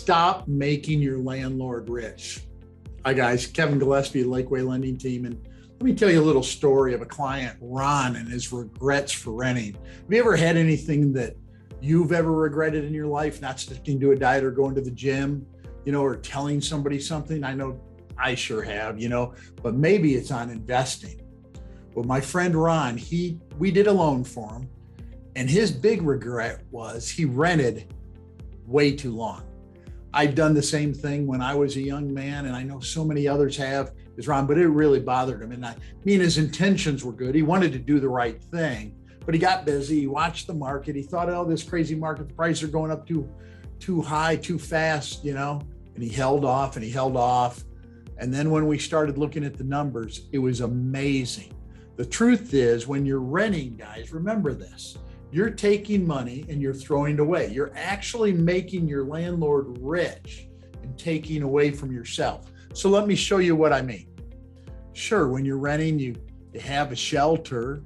Stop making your landlord rich. Hi guys, Kevin Gillespie, Lakeway Lending team. And let me tell you a little story of a client, Ron, and his regrets for renting. Have you ever had anything that you've ever regretted in your life? Not sticking to a diet or going to the gym, or telling somebody something? I know I sure have, but maybe it's on investing. Well, my friend Ron, we did a loan for him, and his big regret was he rented way too long. I've done the same thing when I was a young man, and I know so many others have as Ron, but it really bothered him. And his intentions were good. He wanted to do the right thing, but he got busy. He watched the market. He thought, oh, this crazy market, the prices are going up too high, too fast, and he held off and he held off. And then when we started looking at the numbers, it was amazing. The truth is, when you're renting, guys, remember this. You're taking money and you're throwing it away. You're actually making your landlord rich and taking away from yourself. So let me show you what I mean. Sure, when you're renting, you have a shelter.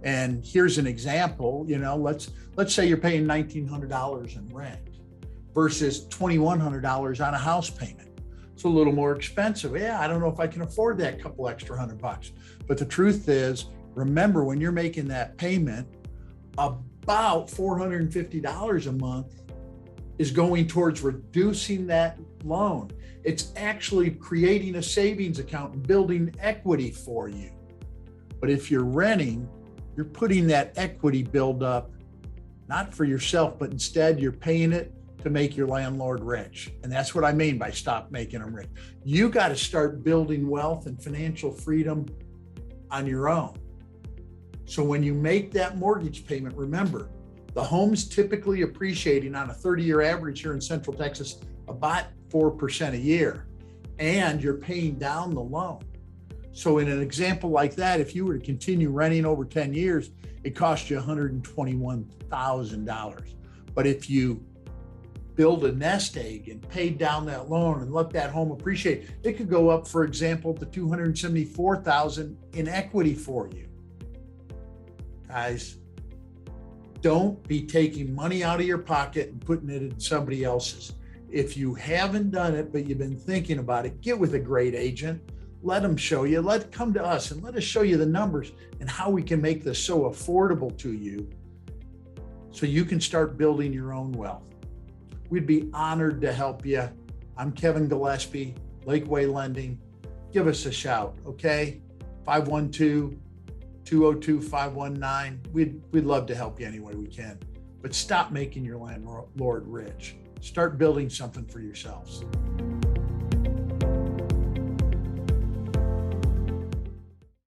And here's an example, let's say you're paying $1,900 in rent versus $2,100 on a house payment. It's a little more expensive. Yeah, I don't know if I can afford that couple extra $100. But the truth is, remember, when you're making that payment, about $450 a month is going towards reducing that loan. It's actually creating a savings account and building equity for you. But if you're renting, you're putting that equity build up, not for yourself, but instead you're paying it to make your landlord rich. And that's what I mean by stop making them rich. You got to start building wealth and financial freedom on your own. So when you make that mortgage payment, remember, the home's typically appreciating on a 30-year average here in Central Texas about 4% a year, and you're paying down the loan. So in an example like that, if you were to continue renting over 10 years, it costs you $121,000. But if you build a nest egg and pay down that loan and let that home appreciate, it could go up, for example, to $274,000 in equity for you. Guys, don't be taking money out of your pocket and putting it in somebody else's. If you haven't done it, but you've been thinking about it, get with a great agent. Let them show you. Come to us and let us show you the numbers and how we can make this so affordable to you so you can start building your own wealth. We'd be honored to help you. I'm Kevin Gillespie, Lakeway Lending. Give us a shout, okay? 512-202-519. We'd love to help you any way we can. But stop making your landlord rich. Start building something for yourselves.